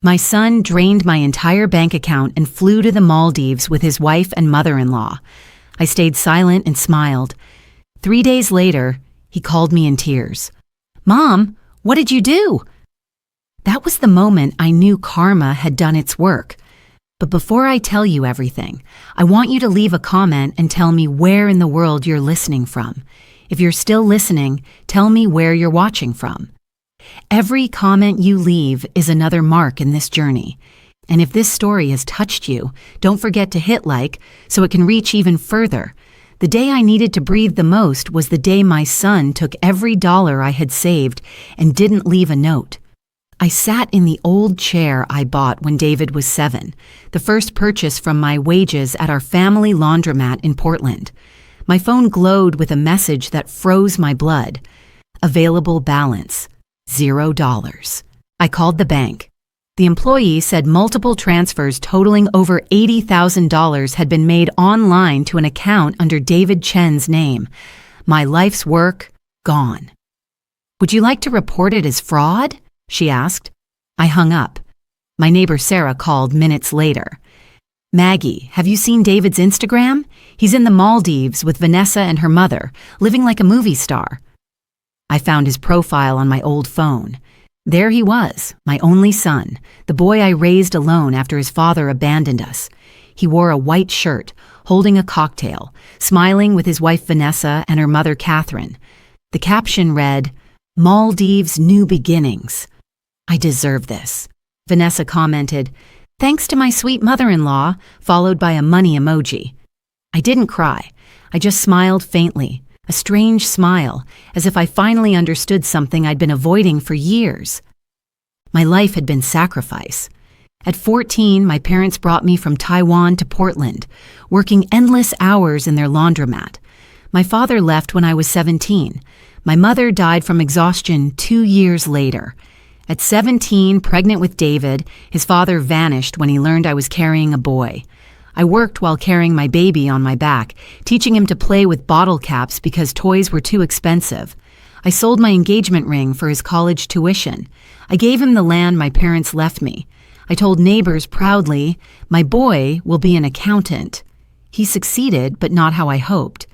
My son drained my entire bank account and flew to the Maldives with his wife and mother-in-law. I stayed silent and smiled. 3 days later, he called me in tears. "Mom, what did you do?" That was the moment I knew karma had done its work. But before I tell you everything, I want you to leave a comment and tell me where in the world you're listening from. If you're still listening, tell me where you're watching from. Every comment you leave is another mark in this journey. And if this story has touched you, don't forget to hit like so it can reach even further. The day I needed to breathe the most was the day my son took every dollar I had saved and didn't leave a note. I sat in the old chair I bought when David was 7, the first purchase from my wages at our family laundromat in Portland. My phone glowed with a message that froze my blood. Available balance, $0. I called the bank. The employee said multiple transfers totaling over $80,000 had been made online to an account under David Chen's name. My life's work, gone. "Would you like to report it as fraud?" she asked. I hung up. My neighbor Sarah called minutes later. "Maggie, have you seen David's Instagram? He's in the Maldives with Vanessa and her mother, living like a movie star." I found his profile on my old phone. There he was, my only son, the boy I raised alone after his father abandoned us. He wore a white shirt, holding a cocktail, smiling with his wife Vanessa and her mother Catherine. The caption read, "Maldives New Beginnings." "I deserve this," Vanessa commented, "thanks to my sweet mother-in-law," followed by a money emoji. I didn't cry. I just smiled faintly, a strange smile, as if I finally understood something I'd been avoiding for years. My life had been sacrifice. At 14, my parents brought me from Taiwan to Portland, working endless hours in their laundromat. My father left when I was 17. My mother died from exhaustion 2 years later. At 17, pregnant with David, his father vanished when he learned I was carrying a boy. I worked while carrying my baby on my back, teaching him to play with bottle caps because toys were too expensive. I sold my engagement ring for his college tuition. I gave him the land my parents left me. I told neighbors proudly, "My boy will be an accountant." He succeeded, but not how I hoped.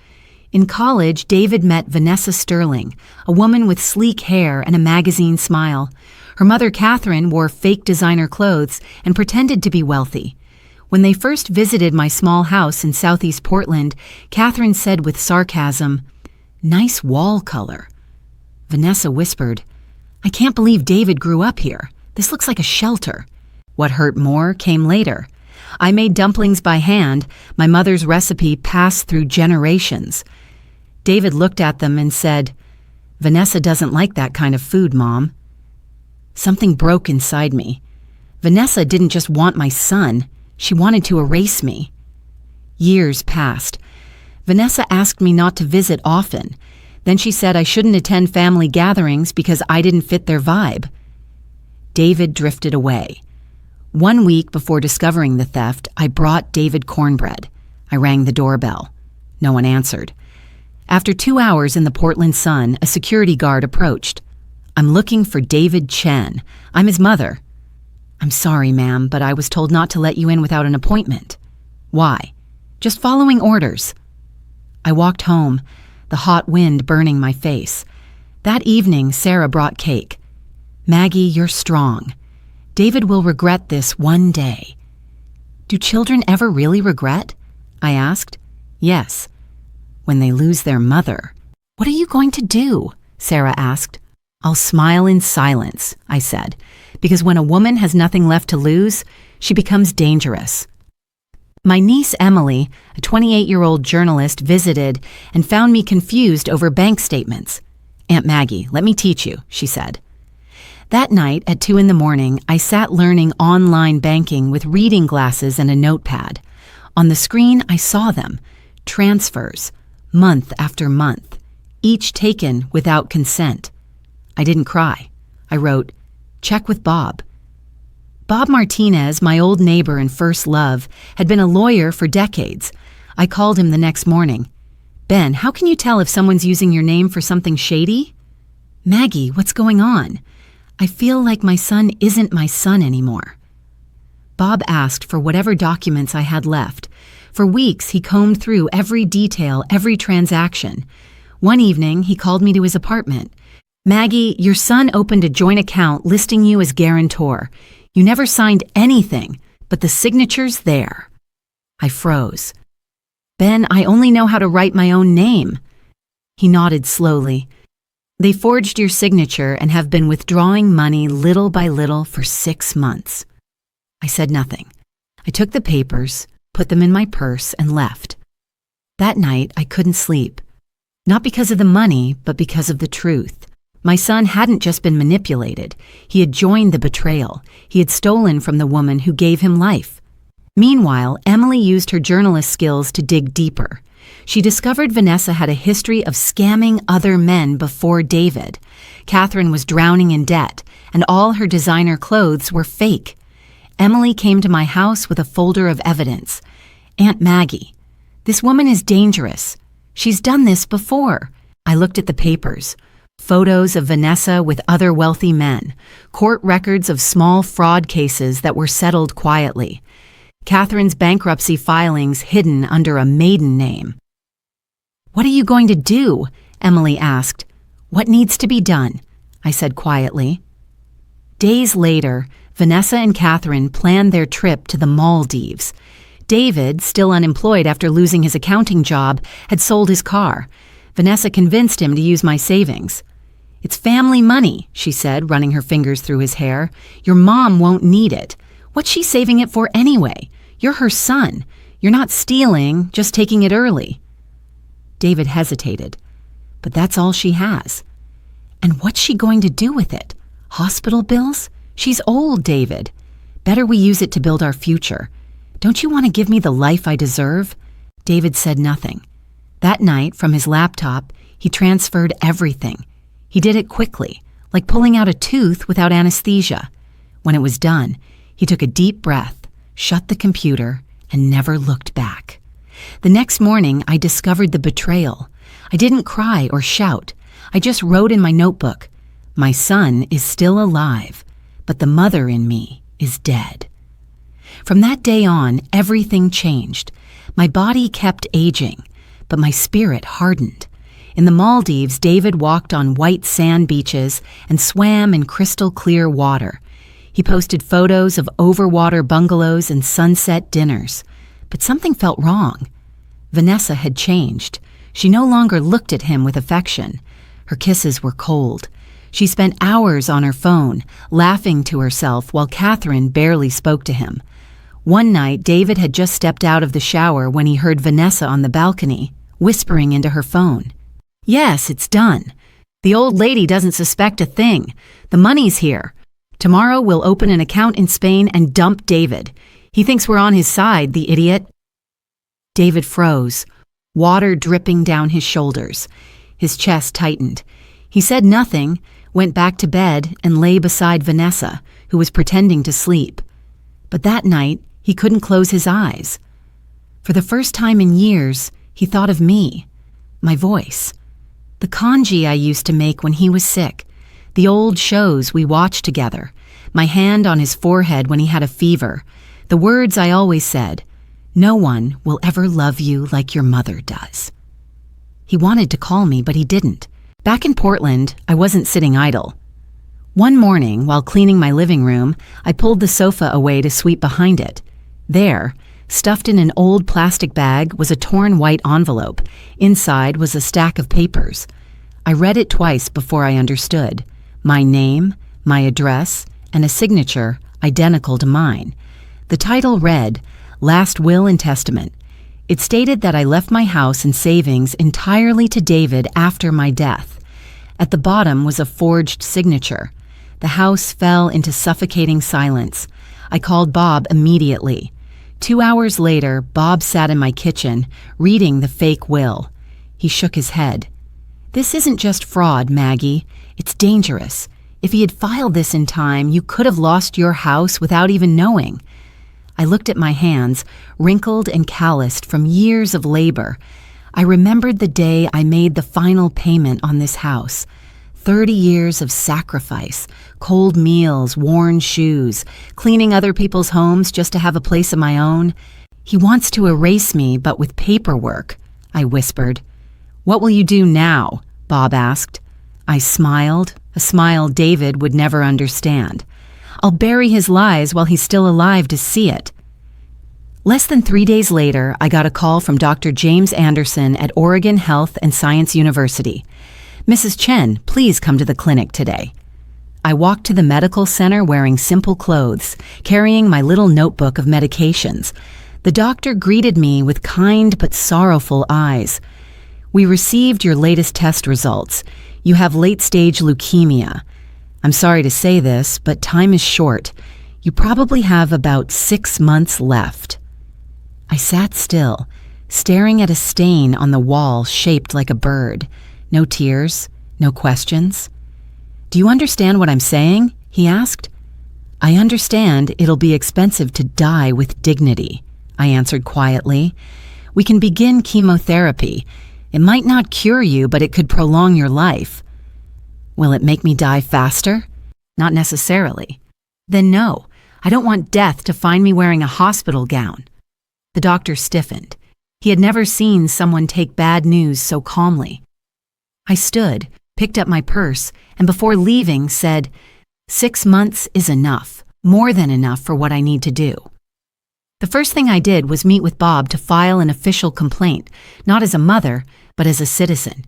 In college, David met Vanessa Sterling, a woman with sleek hair and a magazine smile. Her mother, Catherine, wore fake designer clothes and pretended to be wealthy. When they first visited my small house in Southeast Portland, Catherine said with sarcasm, "Nice wall color." Vanessa whispered, "I can't believe David grew up here. This looks like a shelter." What hurt more came later. I made dumplings by hand, my mother's recipe passed through generations. David looked at them and said, "Vanessa doesn't like that kind of food, Mom." Something broke inside me. Vanessa didn't just want my son. She wanted to erase me. Years passed. Vanessa asked me not to visit often. Then she said I shouldn't attend family gatherings because I didn't fit their vibe. David drifted away. 1 week before discovering the theft, I brought David cornbread. I rang the doorbell. No one answered. After 2 hours in the Portland sun, a security guard approached. "I'm looking for David Chen. I'm his mother." "I'm sorry, ma'am, but I was told not to let you in without an appointment." "Why?" "Just following orders." I walked home, the hot wind burning my face. That evening, Sarah brought cake. "Maggie, you're strong. David will regret this one day." "Do children ever really regret?" I asked. "Yes, when they lose their mother." "What are you going to do?" Sarah asked. "I'll smile in silence," I said, because when a woman has nothing left to lose, she becomes dangerous. My niece Emily, a 28-year-old journalist, visited and found me confused over bank statements. "Aunt Maggie, let me teach you," she said. That night at 2 a.m, I sat learning online banking with reading glasses and a notepad. On the screen, I saw them, transfers, month after month, each taken without consent. I didn't cry. I wrote, "Check with Bob." Bob Martinez, my old neighbor and first love, had been a lawyer for decades. I called him the next morning. "Ben, how can you tell if someone's using your name for something shady?" "Maggie, what's going on?" I feel like my son isn't my son anymore. Bob asked for whatever documents I had left. For weeks, he combed through every detail, every transaction. One evening, he called me to his apartment. "Maggie, your son opened a joint account listing you as guarantor. You never signed anything, but the signature's there." I froze. "Ben, I only know how to write my own name." He nodded slowly. "They forged your signature and have been withdrawing money little by little for 6 months. I said nothing. I took the papers, put them in my purse, and left. That night, I couldn't sleep. Not because of the money, but because of the truth. My son hadn't just been manipulated. He had joined the betrayal. He had stolen from the woman who gave him life. Meanwhile, Emily used her journalist skills to dig deeper. She discovered Vanessa had a history of scamming other men before David. Catherine was drowning in debt, and all her designer clothes were fake. Emily came to my house with a folder of evidence. "Aunt Maggie, this woman is dangerous. She's done this before." I looked at the papers. Photos of Vanessa with other wealthy men. Court records of small fraud cases that were settled quietly. Catherine's bankruptcy filings hidden under a maiden name. "What are you going to do?" Emily asked. "What needs to be done?" I said quietly. Days later, Vanessa and Catherine planned their trip to the Maldives. David, still unemployed after losing his accounting job, had sold his car. Vanessa convinced him to use my savings. "It's family money," she said, running her fingers through his hair. "Your mom won't need it. What's she saving it for anyway? You're her son. You're not stealing, just taking it early." David hesitated. "But that's all she has." "And what's she going to do with it? Hospital bills? She's old, David. Better we use it to build our future. Don't you want to give me the life I deserve?" David said nothing. That night, from his laptop, he transferred everything. He did it quickly, like pulling out a tooth without anesthesia. When it was done, he took a deep breath, shut the computer, and never looked back. The next morning, I discovered the betrayal. I didn't cry or shout. I just wrote in my notebook, "My son is still alive, but the mother in me is dead." From that day on, everything changed. My body kept aging, but my spirit hardened. In the Maldives, David walked on white sand beaches and swam in crystal clear water. He posted photos of overwater bungalows and sunset dinners. But something felt wrong. Vanessa had changed. She no longer looked at him with affection. Her kisses were cold. She spent hours on her phone, laughing to herself while Catherine barely spoke to him. One night, David had just stepped out of the shower when he heard Vanessa on the balcony, whispering into her phone. "Yes, it's done. The old lady doesn't suspect a thing. The money's here. Tomorrow we'll open an account in Spain and dump David. He thinks we're on his side, the idiot." David froze, water dripping down his shoulders. His chest tightened. He said nothing, went back to bed, and lay beside Vanessa, who was pretending to sleep. But that night, he couldn't close his eyes. For the first time in years, he thought of me, my voice, the congee I used to make when he was sick, the old shows we watched together, my hand on his forehead when he had a fever, the words I always said, "No one will ever love you like your mother does." He wanted to call me, but he didn't. Back in Portland, I wasn't sitting idle. One morning, while cleaning my living room, I pulled the sofa away to sweep behind it. There, stuffed in an old plastic bag, was a torn white envelope. Inside was a stack of papers. I read it twice before I understood. My name, my address, and a signature identical to mine. The title read, "Last Will and Testament." It stated that I left my house and savings entirely to David after my death. At the bottom was a forged signature. The house fell into suffocating silence. I called Bob immediately. 2 hours later, Bob sat in my kitchen, reading the fake will. He shook his head. "This isn't just fraud, Maggie. It's dangerous. If he had filed this in time, you could have lost your house without even knowing." I looked at my hands, wrinkled and calloused from years of labor. I remembered the day I made the final payment on this house. 30 years of sacrifice, cold meals, worn shoes, cleaning other people's homes just to have a place of my own. He wants to erase me, but with paperwork, I whispered. What will you do now? Bob asked. I smiled, a smile David would never understand. I'll bury his lies while he's still alive to see it. Less than 3 days later, I got a call from Dr. James Anderson at Oregon Health and Science University. Mrs. Chen, please come to the clinic today. I walked to the medical center wearing simple clothes, carrying my little notebook of medications. The doctor greeted me with kind but sorrowful eyes. We received your latest test results. You have late-stage leukemia. I'm sorry to say this, but time is short. You probably have about 6 months left. I sat still, staring at a stain on the wall shaped like a bird. No tears, no questions. Do you understand what I'm saying? He asked. I understand it'll be expensive to die with dignity, I answered quietly. We can begin chemotherapy. It might not cure you, but it could prolong your life. Will it make me die faster? Not necessarily. Then no, I don't want death to find me wearing a hospital gown. The doctor stiffened. He had never seen someone take bad news so calmly. I stood, picked up my purse, and before leaving said, 6 months is enough, more than enough for what I need to do. The first thing I did was meet with Bob to file an official complaint, not as a mother, but as a citizen.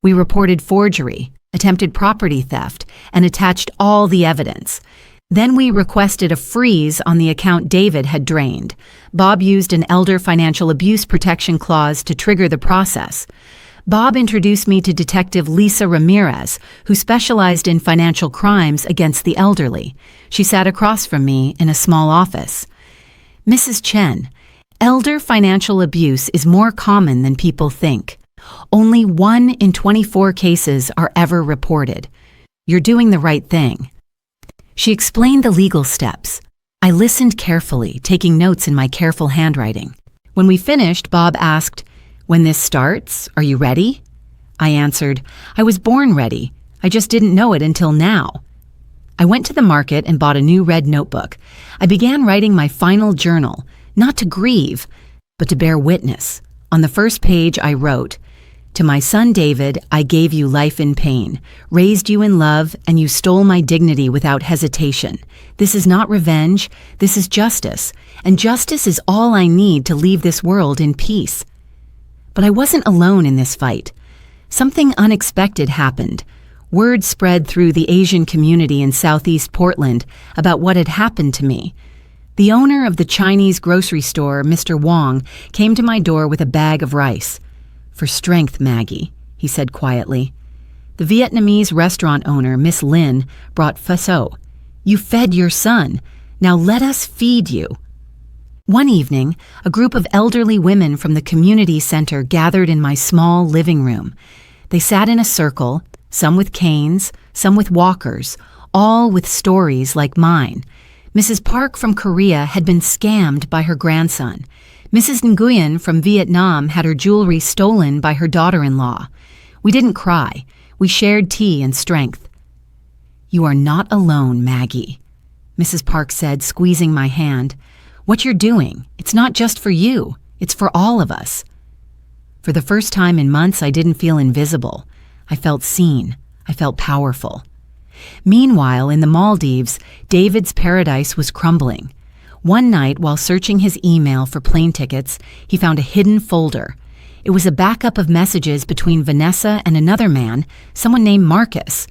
We reported forgery, attempted property theft, and attached all the evidence. Then we requested a freeze on the account David had drained. Bob used an elder financial abuse protection clause to trigger the process. Bob introduced me to Detective Lisa Ramirez, who specialized in financial crimes against the elderly. She sat across from me in a small office. Mrs. Chen, elder financial abuse is more common than people think. Only 1 in 24 cases are ever reported. You're doing the right thing. She explained the legal steps. I listened carefully, taking notes in my careful handwriting. When we finished, Bob asked, "When this starts, are you ready?" I answered, "I was born ready. I just didn't know it until now." I went to the market and bought a new red notebook. I began writing my final journal, not to grieve, but to bear witness. On the first page, I wrote, "To my son David, I gave you life in pain, raised you in love, and you stole my dignity without hesitation. This is not revenge, this is justice, and justice is all I need to leave this world in peace." But I wasn't alone in this fight. Something unexpected happened. Word spread through the Asian community in Southeast Portland about what had happened to me. The owner of the Chinese grocery store, Mr. Wong, came to my door with a bag of rice. "For strength, Maggie," he said quietly. The Vietnamese restaurant owner, Miss Lin, brought pho. "You fed your son. Now let us feed you." One evening, a group of elderly women from the community center gathered in my small living room. They sat in a circle, some with canes, some with walkers, all with stories like mine. Mrs. Park from Korea had been scammed by her grandson. Mrs. Nguyen from Vietnam had her jewelry stolen by her daughter-in-law. We didn't cry. We shared tea and strength. "You are not alone, Maggie," Mrs. Park said, squeezing my hand. "What you're doing, it's not just for you. It's for all of us." For the first time in months, I didn't feel invisible. I felt seen. I felt powerful. Meanwhile, in the Maldives, David's paradise was crumbling. One night, while searching his email for plane tickets, he found a hidden folder. It was a backup of messages between Vanessa and another man, someone named Marcus.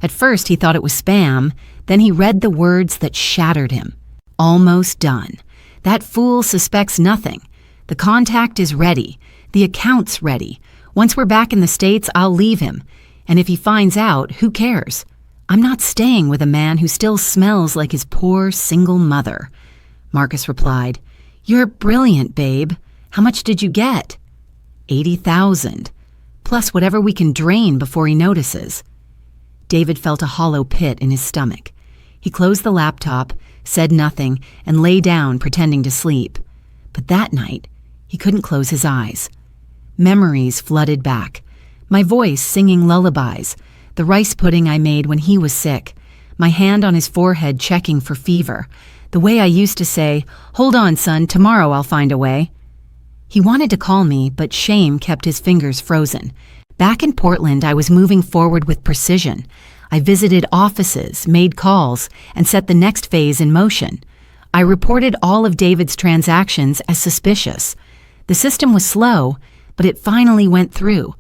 At first, he thought it was spam. Then he read the words that shattered him. "Almost done. That fool suspects nothing. The contact is ready. The account's ready. Once we're back in the States, I'll leave him. And if he finds out, who cares? I'm not staying with a man who still smells like his poor, single mother." Marcus replied, "You're brilliant, babe. How much did you get?" 80,000, plus whatever we can drain before he notices. David felt a hollow pit in his stomach. He closed the laptop, said nothing, and lay down pretending to sleep. But that night, he couldn't close his eyes. Memories flooded back. My voice singing lullabies, the rice pudding I made when he was sick, my hand on his forehead checking for fever, the way I used to say, "Hold on, son, tomorrow I'll find a way." He wanted to call me, but shame kept his fingers frozen. Back in Portland, I was moving forward with precision. I visited offices, made calls, and set the next phase in motion. I reported all of David's transactions as suspicious. The system was slow, but it finally went through.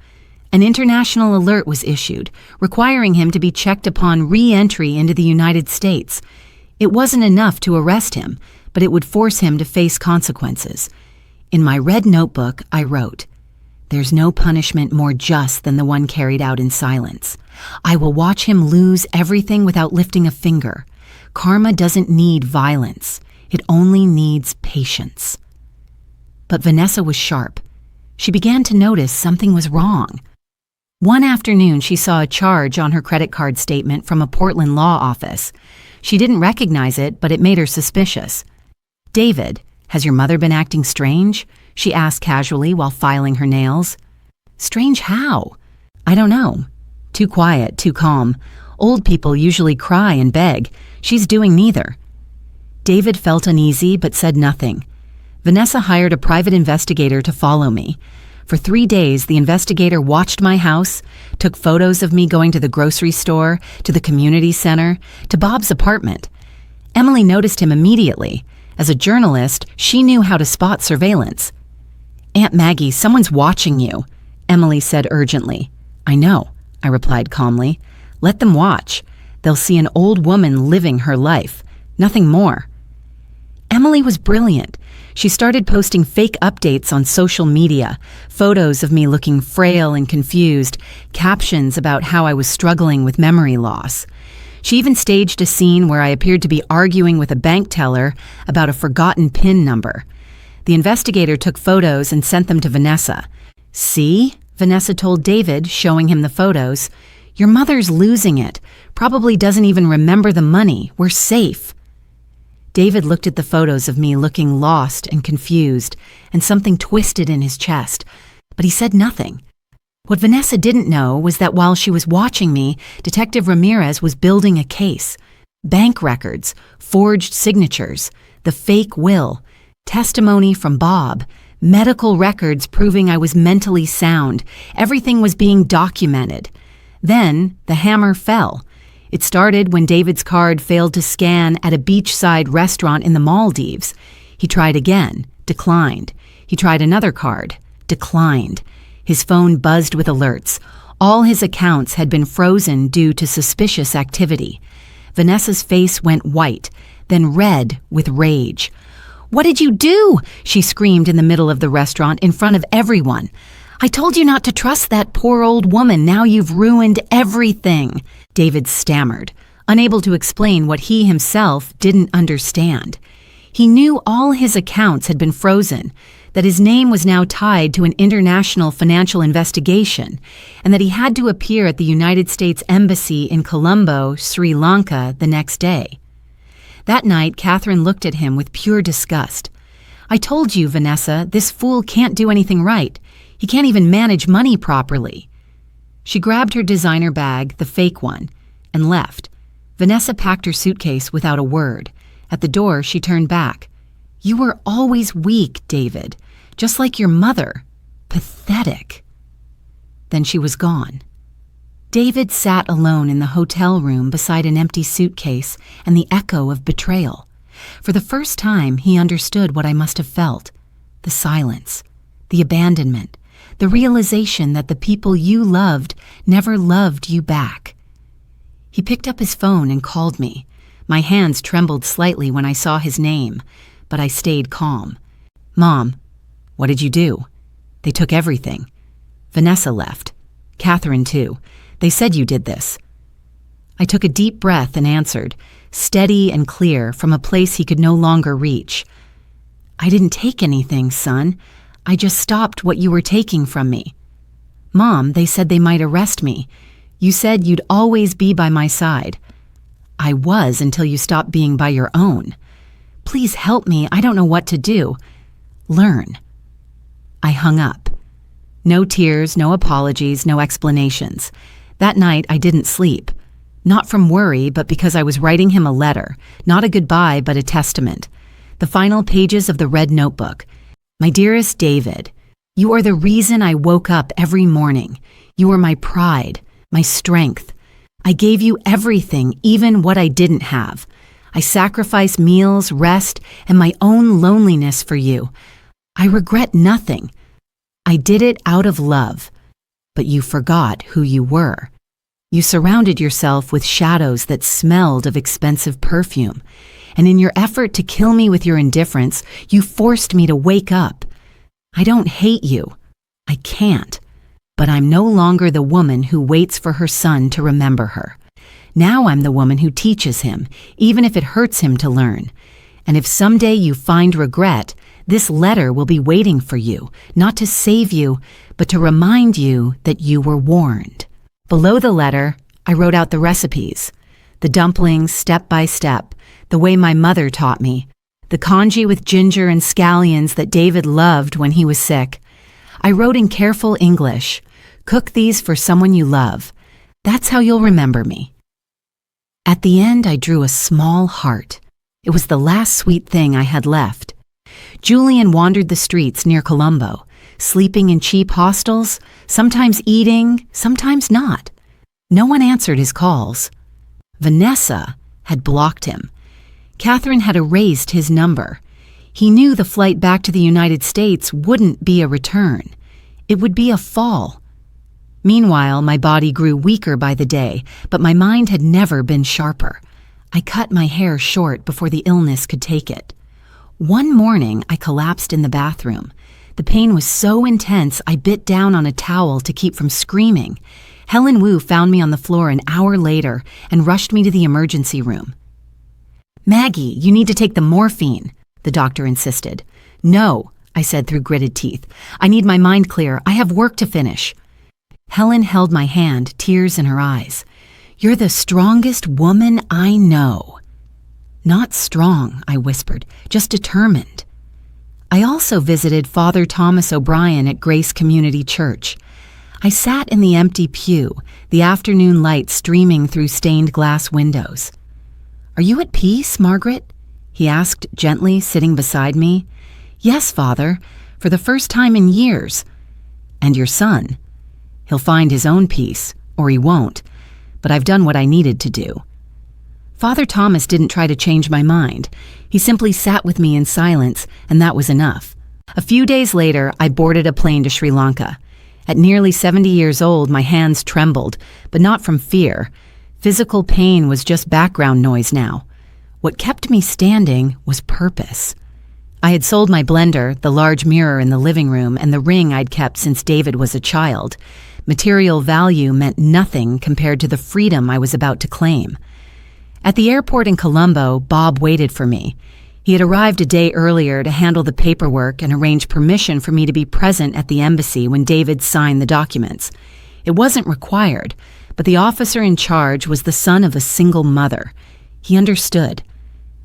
An international alert was issued, requiring him to be checked upon re-entry into the United States. It wasn't enough to arrest him, but it would force him to face consequences. In my red notebook, I wrote, "There's no punishment more just than the one carried out in silence. I will watch him lose everything without lifting a finger. Karma doesn't need violence. It only needs patience." But Vanessa was sharp. She began to notice something was wrong. One afternoon, she saw a charge on her credit card statement from a Portland law office. She didn't recognize it, but it made her suspicious. "David, has your mother been acting strange?" she asked casually while filing her nails. "Strange how?" "I don't know. Too quiet, too calm. Old people usually cry and beg. She's doing neither." David felt uneasy but said nothing. Vanessa hired a private investigator to follow me. For 3 days, the investigator watched my house, took photos of me going to the grocery store, to the community center, to Bob's apartment. Emily noticed him immediately. As a journalist, she knew how to spot surveillance. "Aunt Maggie, someone's watching you," Emily said urgently. "I know," I replied calmly. "Let them watch. They'll see an old woman living her life. Nothing more." Emily was brilliant. She started posting fake updates on social media, photos of me looking frail and confused, captions about how I was struggling with memory loss. She even staged a scene where I appeared to be arguing with a bank teller about a forgotten PIN number. The investigator took photos and sent them to Vanessa. "See?" Vanessa told David, showing him the photos. "Your mother's losing it. Probably doesn't even remember the money. We're safe." David looked at the photos of me looking lost and confused, and something twisted in his chest, but he said nothing. What Vanessa didn't know was that while she was watching me, Detective Ramirez was building a case. Bank records, forged signatures, the fake will, testimony from Bob, medical records proving I was mentally sound. Everything was being documented. Then the hammer fell. It started when David's card failed to scan at a beachside restaurant in the Maldives. He tried again, declined. He tried another card, declined. His phone buzzed with alerts. All his accounts had been frozen due to suspicious activity. Vanessa's face went white, then red with rage. "What did you do?" she screamed in the middle of the restaurant in front of everyone. "I told you not to trust that poor old woman. Now you've ruined everything." David stammered, unable to explain what he himself didn't understand. He knew all his accounts had been frozen, that his name was now tied to an international financial investigation, and that he had to appear at the United States Embassy in Colombo, Sri Lanka, the next day. That night, Catherine looked at him with pure disgust. "I told you, Vanessa, this fool can't do anything right. He can't even manage money properly." She grabbed her designer bag, the fake one, and left. Vanessa packed her suitcase without a word. At the door, she turned back. "You were always weak, David, just like your mother. Pathetic." Then she was gone. David sat alone in the hotel room beside an empty suitcase and the echo of betrayal. For the first time, he understood what I must have felt. The silence, the abandonment, the realization that the people you loved never loved you back. He picked up his phone and called me. My hands trembled slightly when I saw his name, but I stayed calm. "Mom, what did you do?" "They took everything. Vanessa left. Catherine, too. They said you did this." I took a deep breath and answered, steady and clear from a place he could no longer reach. "I didn't take anything, son. I just stopped what you were taking from me." "Mom, they said they might arrest me. You said you'd always be by my side." "I was until you stopped being by your own. Please help me. I don't know what to do." "Learn." I hung up. No tears, no apologies, no explanations. That night, I didn't sleep. Not from worry, but because I was writing him a letter, not a goodbye, but a testament. The final pages of the red notebook. My dearest David, you are the reason I woke up every morning. You are my pride, my strength. I gave you everything, even what I didn't have. I sacrificed meals, rest, and my own loneliness for you. I regret nothing. I did it out of love. But you forgot who you were. You surrounded yourself with shadows that smelled of expensive perfume. And in your effort to kill me with your indifference, you forced me to wake up. I don't hate you. I can't. But I'm no longer the woman who waits for her son to remember her. Now I'm the woman who teaches him, even if it hurts him to learn. And if someday you find regret, this letter will be waiting for you, not to save you, but to remind you that you were warned. Below the letter, I wrote out the recipes. The dumplings, step by step, the way my mother taught me. The congee with ginger and scallions that David loved when he was sick. I wrote in careful English, cook these for someone you love. That's how you'll remember me. At the end, I drew a small heart. It was the last sweet thing I had left. Julian wandered the streets near Colombo, sleeping in cheap hostels, sometimes eating, sometimes not. No one answered his calls. Vanessa had blocked him. Catherine had erased his number. He knew the flight back to the United States wouldn't be a return. It would be a fall. Meanwhile, my body grew weaker by the day, but my mind had never been sharper. I cut my hair short before the illness could take it. One morning, I collapsed in the bathroom. The pain was so intense, I bit down on a towel to keep from screaming. Helen Wu found me on the floor an hour later and rushed me to the emergency room. "Maggie, you need to take the morphine," the doctor insisted. "No," I said through gritted teeth. "I need my mind clear. I have work to finish." Helen held my hand, tears in her eyes. "You're the strongest woman I know." "Not strong," I whispered, "just determined." I also visited Father Thomas O'Brien at Grace Community Church. I sat in the empty pew, the afternoon light streaming through stained glass windows. "Are you at peace, Margaret?" he asked gently, sitting beside me. "Yes, Father, for the first time in years." "And your son? He'll find his own peace, or he won't, but I've done what I needed to do." Father Thomas didn't try to change my mind. He simply sat with me in silence, and that was enough. A few days later, I boarded a plane to Sri Lanka. At nearly 70 years old, my hands trembled, but not from fear. Physical pain was just background noise now. What kept me standing was purpose. I had sold my blender, the large mirror in the living room, and the ring I'd kept since David was a child. Material value meant nothing compared to the freedom I was about to claim. At the airport in Colombo, Bob waited for me. He had arrived a day earlier to handle the paperwork and arrange permission for me to be present at the embassy when David signed the documents. It wasn't required, but the officer in charge was the son of a single mother. He understood.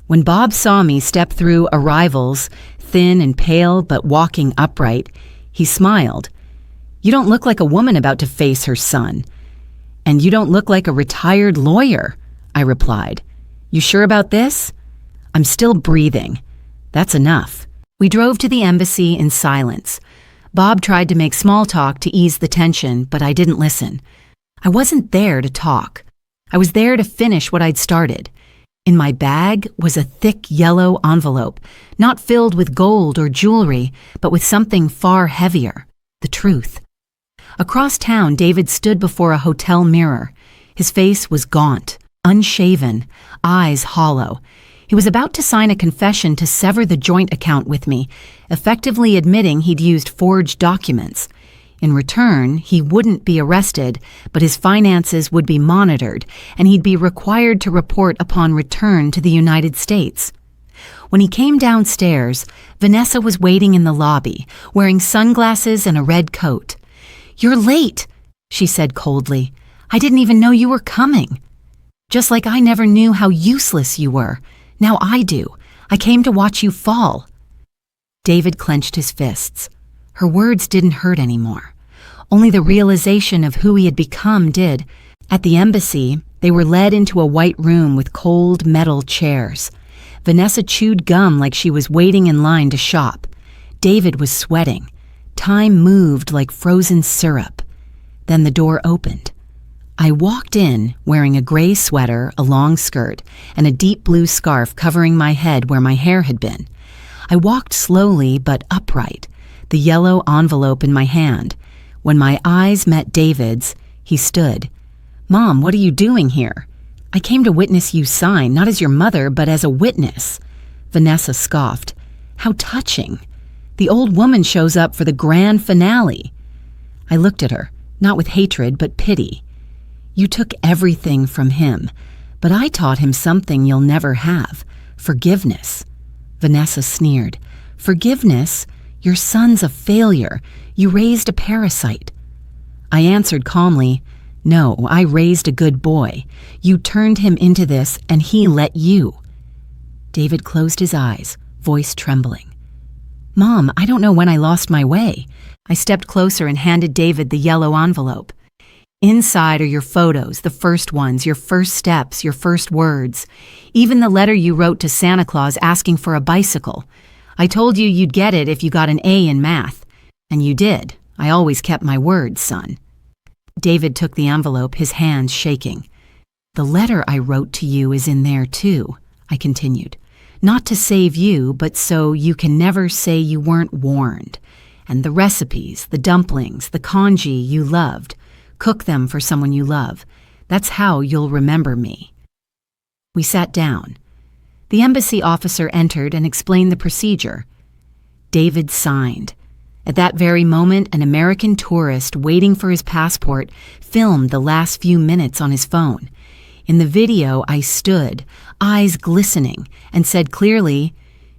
When Bob saw me step through arrivals, thin and pale but walking upright, he smiled. "You don't look like a woman about to face her son." "And you don't look like a retired lawyer," I replied. "You sure about this?" "I'm still breathing." "That's enough." We drove to the embassy in silence. Bob tried to make small talk to ease the tension, but I didn't listen. I wasn't there to talk. I was there to finish what I'd started. In my bag was a thick yellow envelope, not filled with gold or jewelry, but with something far heavier, the truth. Across town, David stood before a hotel mirror. His face was gaunt, unshaven, eyes hollow. He was about to sign a confession to sever the joint account with me, effectively admitting he'd used forged documents. In return, he wouldn't be arrested, but his finances would be monitored, and he'd be required to report upon return to the United States. When he came downstairs, Vanessa was waiting in the lobby, wearing sunglasses and a red coat. "You're late," she said coldly. "I didn't even know you were coming." "Just like I never knew how useless you were. Now I do. I came to watch you fall." David clenched his fists. Her words didn't hurt anymore. Only the realization of who he had become did. At the embassy, they were led into a white room with cold metal chairs. Vanessa chewed gum like she was waiting in line to shop. David was sweating. Time moved like frozen syrup. Then the door opened. I walked in wearing a gray sweater, a long skirt, and a deep blue scarf covering my head where my hair had been. I walked slowly but upright, the yellow envelope in my hand. When my eyes met David's, he stood. "Mom, what are you doing here?" "I came to witness you sign, not as your mother, but as a witness." Vanessa scoffed. "How touching. The old woman shows up for the grand finale." I looked at her, not with hatred, but pity. "You took everything from him, but I taught him something you'll never have, forgiveness." Vanessa sneered. "Forgiveness? Your son's a failure. You raised a parasite." I answered calmly, "No, I raised a good boy. You turned him into this, and he let you." David closed his eyes, voice trembling. "Mom, I don't know when I lost my way." I stepped closer and handed David the yellow envelope. "Inside are your photos, the first ones, your first steps, your first words. Even the letter you wrote to Santa Claus asking for a bicycle. I told you you'd get it if you got an A in math. And you did. I always kept my word, son." David took the envelope, his hands shaking. "The letter I wrote to you is in there too," I continued. "Not to save you, but so you can never say you weren't warned. And the recipes, the dumplings, the congee you loved. Cook them for someone you love. That's how you'll remember me." We sat down. The embassy officer entered and explained the procedure. David signed. At that very moment, an American tourist waiting for his passport filmed the last few minutes on his phone. In the video, I stood, eyes glistening, and said clearly,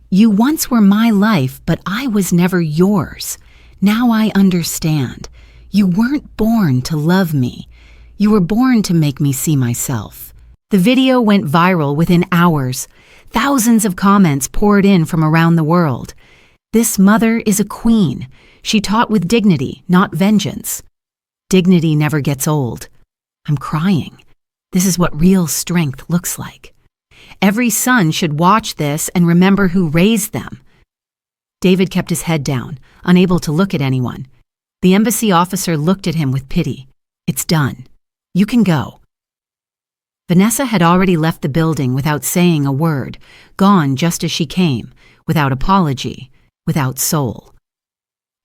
"You once were my life, but I was never yours. Now I understand. You weren't born to love me. You were born to make me see myself." The video went viral within hours. Thousands of comments poured in from around the world. "This mother is a queen. She taught with dignity, not vengeance. Dignity never gets old." I'm crying. This is what real strength looks like. Every son should watch this and remember who raised them. David kept his head down, unable to look at anyone. The embassy officer looked at him with pity. "It's done. You can go." Vanessa had already left the building without saying a word, gone just as she came, without apology, without soul.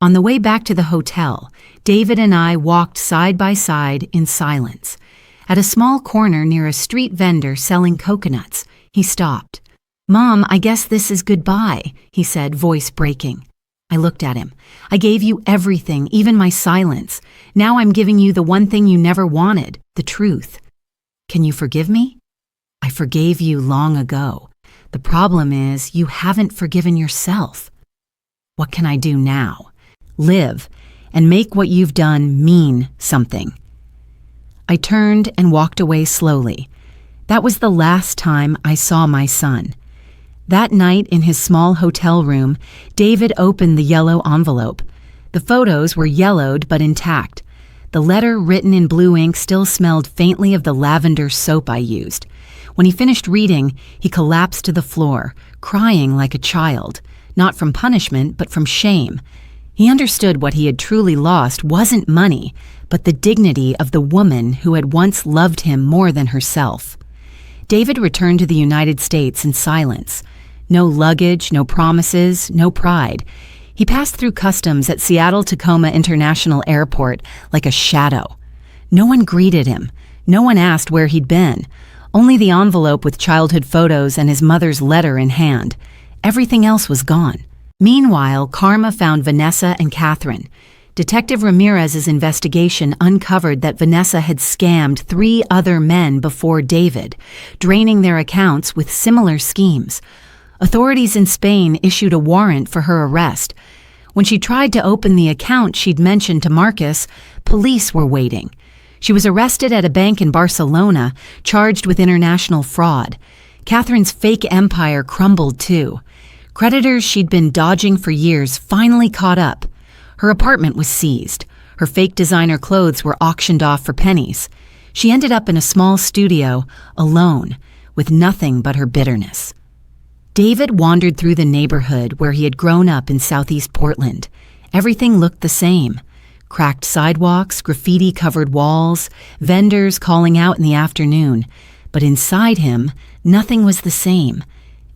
On the way back to the hotel, David and I walked side by side in silence. At a small corner near a street vendor selling coconuts, he stopped. "Mom, I guess this is goodbye," he said, voice breaking. I looked at him. "I gave you everything, even my silence. Now I'm giving you the one thing you never wanted, the truth. Can you forgive me?" "I forgave you long ago. The problem is you haven't forgiven yourself." "What can I do now?" "Live, and make what you've done mean something." I turned and walked away slowly. That was the last time I saw my son. That night in his small hotel room, David opened the yellow envelope. The photos were yellowed but intact. The letter written in blue ink still smelled faintly of the lavender soap I used. When he finished reading, he collapsed to the floor, crying like a child, not from punishment but from shame. He understood what he had truly lost wasn't money, but the dignity of the woman who had once loved him more than herself. David returned to the United States in silence. No luggage, no promises, no pride. He passed through customs at Seattle-Tacoma International Airport like a shadow. No one greeted him. No one asked where he'd been. Only the envelope with childhood photos and his mother's letter in hand. Everything else was gone. Meanwhile, Karma found Vanessa and Catherine. Detective Ramirez's investigation uncovered that Vanessa had scammed 3 other men before David, draining their accounts with similar schemes. Authorities in Spain issued a warrant for her arrest. When she tried to open the account she'd mentioned to Marcus, police were waiting. She was arrested at a bank in Barcelona, charged with international fraud. Catherine's fake empire crumbled too. Creditors she'd been dodging for years finally caught up. Her apartment was seized. Her fake designer clothes were auctioned off for pennies. She ended up in a small studio, alone, with nothing but her bitterness. David wandered through the neighborhood where he had grown up in Southeast Portland. Everything looked the same. Cracked sidewalks, graffiti-covered walls, vendors calling out in the afternoon. But inside him, nothing was the same.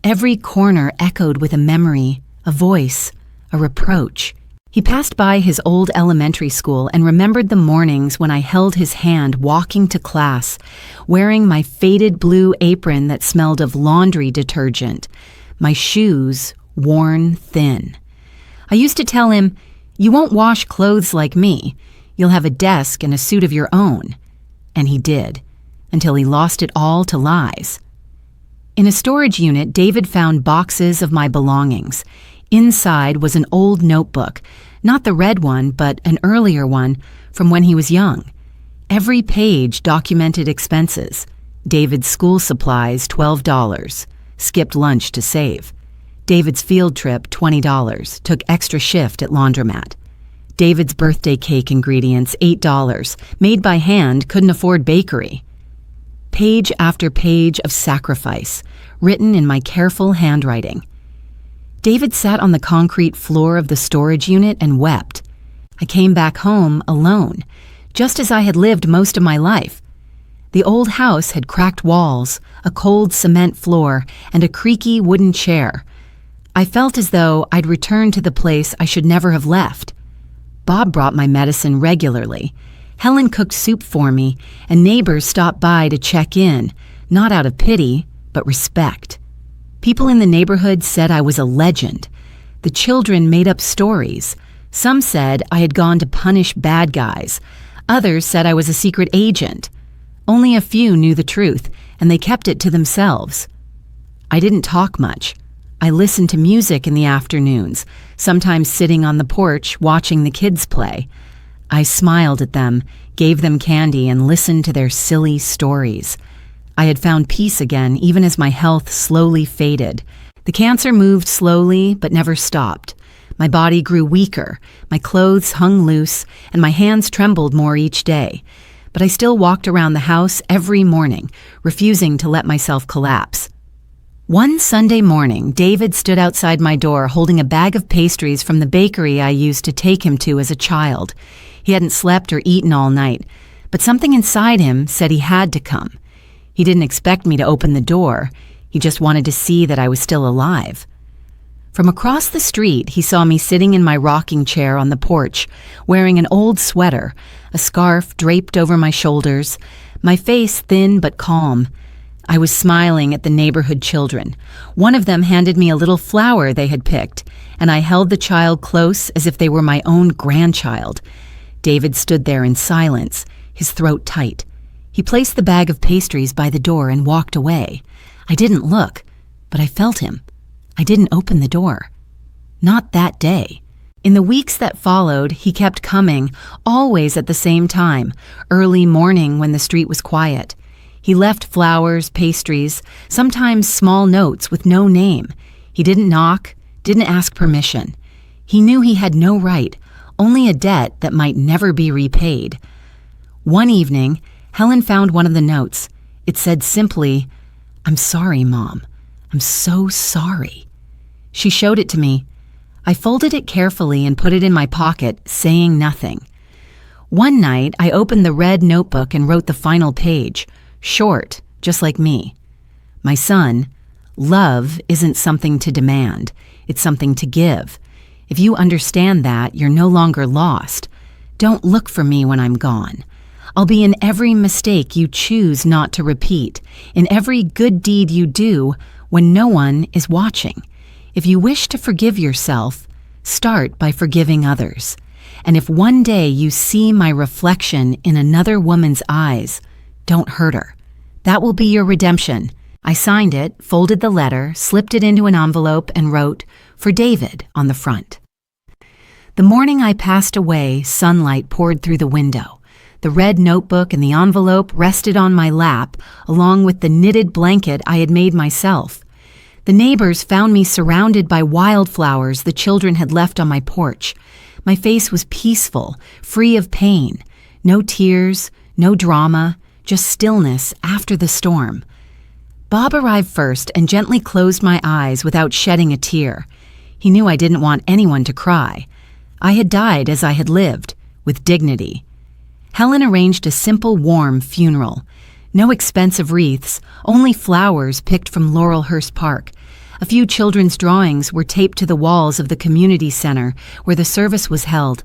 Every corner echoed with a memory, a voice, a reproach. He passed by his old elementary school and remembered the mornings when I held his hand walking to class, wearing my faded blue apron that smelled of laundry detergent, my shoes worn thin. I used to tell him, "You won't wash clothes like me. You'll have a desk and a suit of your own." And he did, until he lost it all to lies. In a storage unit, David found boxes of my belongings. Inside was an old notebook, not the red one, but an earlier one from when he was young. Every page documented expenses. David's school supplies, $12. Skipped lunch to save. David's field trip, $20. Took extra shift at laundromat. David's birthday cake ingredients, $8. Made by hand, couldn't afford bakery. Page after page of sacrifice, written in my careful handwriting. David sat on the concrete floor of the storage unit and wept. I came back home alone, just as I had lived most of my life. The old house had cracked walls, a cold cement floor, and a creaky wooden chair. I felt as though I'd returned to the place I should never have left. Bob brought my medicine regularly. Helen cooked soup for me, and neighbors stopped by to check in, not out of pity, but respect. People in the neighborhood said I was a legend. The children made up stories. Some said I had gone to punish bad guys. Others said I was a secret agent. Only a few knew the truth, and they kept it to themselves. I didn't talk much. I listened to music in the afternoons, sometimes sitting on the porch watching the kids play. I smiled at them, gave them candy, and listened to their silly stories. I had found peace again, even as my health slowly faded. The cancer moved slowly, but never stopped. My body grew weaker, my clothes hung loose, and my hands trembled more each day. But I still walked around the house every morning, refusing to let myself collapse. One Sunday morning, David stood outside my door holding a bag of pastries from the bakery I used to take him to as a child. He hadn't slept or eaten all night, but something inside him said he had to come. He didn't expect me to open the door. He just wanted to see that I was still alive. From across the street, he saw me sitting in my rocking chair on the porch, wearing an old sweater, a scarf draped over my shoulders, my face thin but calm. I was smiling at the neighborhood children. One of them handed me a little flower they had picked, and I held the child close as if they were my own grandchild. David stood there in silence, his throat tight. He placed the bag of pastries by the door and walked away. I didn't look, but I felt him. I didn't open the door. Not that day. In the weeks that followed, he kept coming, always at the same time, early morning when the street was quiet. He left flowers, pastries, sometimes small notes with no name. He didn't knock, didn't ask permission. He knew he had no right, only a debt that might never be repaid. One evening, Helen found one of the notes. It said simply, "I'm sorry, Mom. I'm so sorry." She showed it to me. I folded it carefully and put it in my pocket, saying nothing. One night, I opened the red notebook and wrote the final page, short, just like me. My son, love isn't something to demand. It's something to give. If you understand that, you're no longer lost. Don't look for me when I'm gone. I'll be in every mistake you choose not to repeat, in every good deed you do when no one is watching. If you wish to forgive yourself, start by forgiving others. And if one day you see my reflection in another woman's eyes, don't hurt her. That will be your redemption. I signed it, folded the letter, slipped it into an envelope, and wrote, "For David," on the front. The morning I passed away, sunlight poured through the window. The red notebook and the envelope rested on my lap, along with the knitted blanket I had made myself. The neighbors found me surrounded by wildflowers the children had left on my porch. My face was peaceful, free of pain. No tears, no drama, just stillness after the storm. Bob arrived first and gently closed my eyes without shedding a tear. He knew I didn't want anyone to cry. I had died as I had lived, with dignity. Helen arranged a simple, warm funeral. No expensive wreaths, only flowers picked from Laurelhurst Park. A few children's drawings were taped to the walls of the community center where the service was held.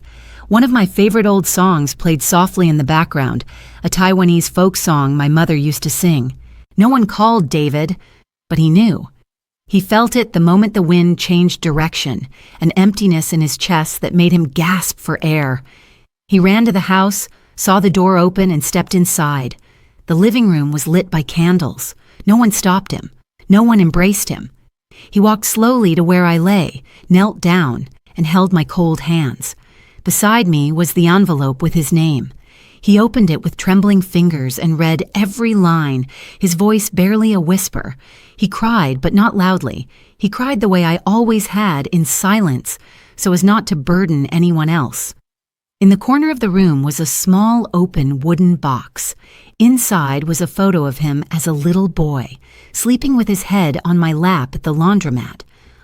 One of my favorite old songs played softly in the background, a Taiwanese folk song my mother used to sing. No one called David, but he knew. He felt it the moment the wind changed direction, an emptiness in his chest that made him gasp for air. He ran to the house, saw the door open, and stepped inside. The living room was lit by candles. No one stopped him. No one embraced him. He walked slowly to where I lay, knelt down, and held my cold hands. Beside me was the envelope with his name. He opened it with trembling fingers and read every line, his voice barely a whisper. He cried, but not loudly. He cried the way I always had, in silence, so as not to burden anyone else. In the corner of the room was a small, open wooden box. Inside was a photo of him as a little boy, sleeping with his head on my lap at the laundromat.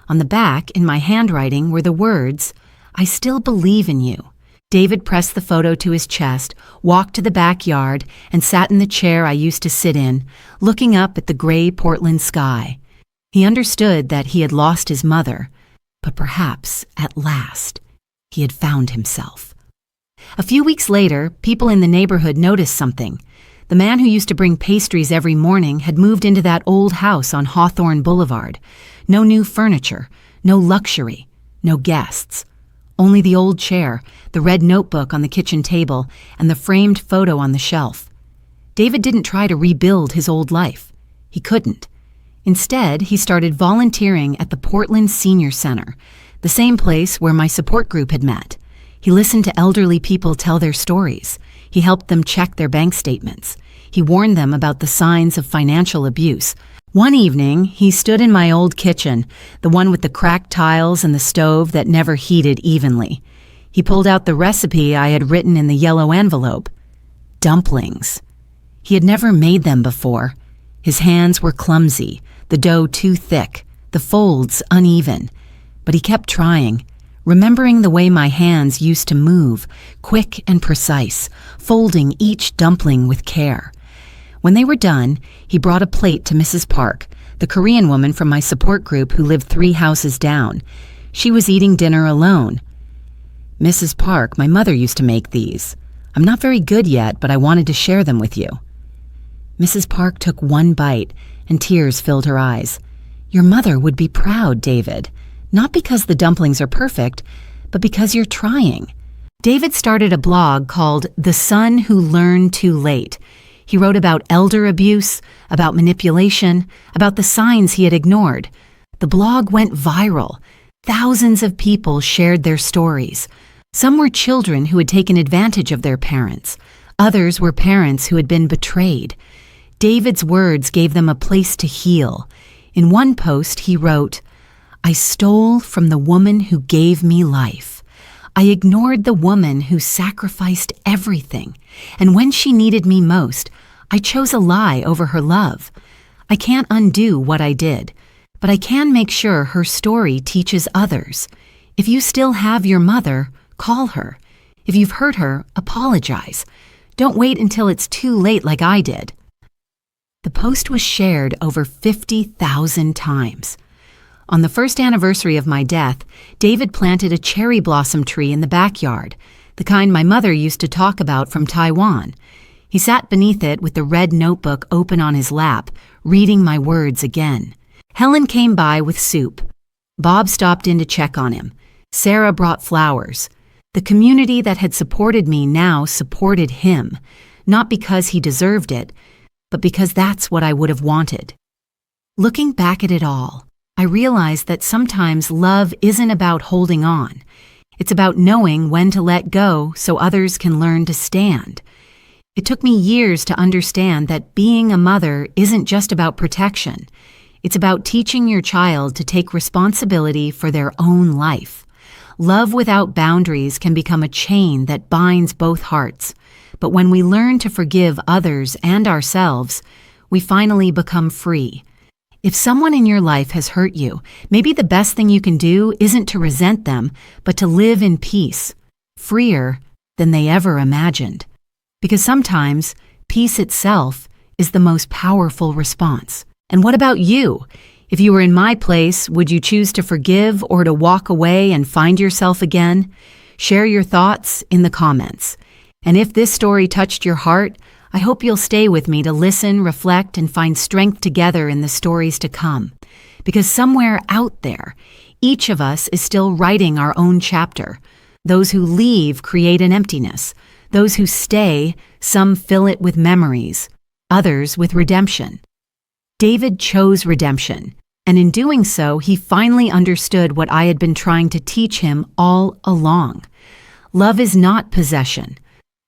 On the back, in my handwriting, were the words, "I still believe in you." David pressed the photo to his chest, walked to the backyard, and sat in the chair I used to sit in, looking up at the gray Portland sky. He understood that he had lost his mother, but perhaps, at last, he had found himself. A few weeks later, people in the neighborhood noticed something. The man who used to bring pastries every morning had moved into that old house on Hawthorne Boulevard. No new furniture, no luxury, no guests. Only the old chair, the red notebook on the kitchen table, and the framed photo on the shelf. David didn't try to rebuild his old life. He couldn't. Instead, he started volunteering at the Portland Senior Center, the same place where my support group had met. He listened to elderly people tell their stories. He helped them check their bank statements. He warned them about the signs of financial abuse. One evening, he stood in my old kitchen, the one with the cracked tiles and the stove that never heated evenly. He pulled out the recipe I had written in the yellow envelope. Dumplings. He had never made them before. His hands were clumsy, the dough too thick, the folds uneven. But he kept trying, remembering the way my hands used to move, quick and precise, folding each dumpling with care. When they were done, he brought a plate to Mrs. Park, the Korean woman from my support group who lived 3 houses down. She was eating dinner alone. "Mrs. Park, my mother used to make these. I'm not very good yet, but I wanted to share them with you." Mrs. Park took one bite, and tears filled her eyes. "Your mother would be proud, David. Not because the dumplings are perfect, but because you're trying." David started a blog called The Son Who Learned Too Late. He wrote about elder abuse, about manipulation, about the signs he had ignored. The blog went viral. Thousands of people shared their stories. Some were children who had taken advantage of their parents. Others were parents who had been betrayed. David's words gave them a place to heal. In one post, he wrote, "I stole from the woman who gave me life. I ignored the woman who sacrificed everything, and when she needed me most, I chose a lie over her love. I can't undo what I did, but I can make sure her story teaches others. If you still have your mother, call her. If you've hurt her, apologize. Don't wait until it's too late like I did." The post was shared over 50,000 times. On the first anniversary of my death, David planted a cherry blossom tree in the backyard, the kind my mother used to talk about from Taiwan. He sat beneath it with the red notebook open on his lap, reading my words again. Helen came by with soup. Bob stopped in to check on him. Sarah brought flowers. The community that had supported me now supported him, not because he deserved it, but because that's what I would have wanted. Looking back at it all, I realized that sometimes love isn't about holding on. It's about knowing when to let go so others can learn to stand. It took me years to understand that being a mother isn't just about protection. It's about teaching your child to take responsibility for their own life. Love without boundaries can become a chain that binds both hearts. But when we learn to forgive others and ourselves, we finally become free. If someone in your life has hurt you, maybe the best thing you can do isn't to resent them, but to live in peace, freer than they ever imagined. Because sometimes peace itself is the most powerful response. And what about you? If you were in my place, would you choose to forgive or to walk away and find yourself again? Share your thoughts in the comments. And if this story touched your heart, I hope you'll stay with me to listen, reflect, and find strength together in the stories to come. Because somewhere out there, each of us is still writing our own chapter. Those who leave create an emptiness. Those who stay, some fill it with memories, others with redemption. David chose redemption, and in doing so, he finally understood what I had been trying to teach him all along. Love is not possession.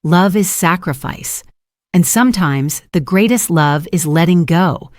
Love is sacrifice. And sometimes the greatest love is letting go,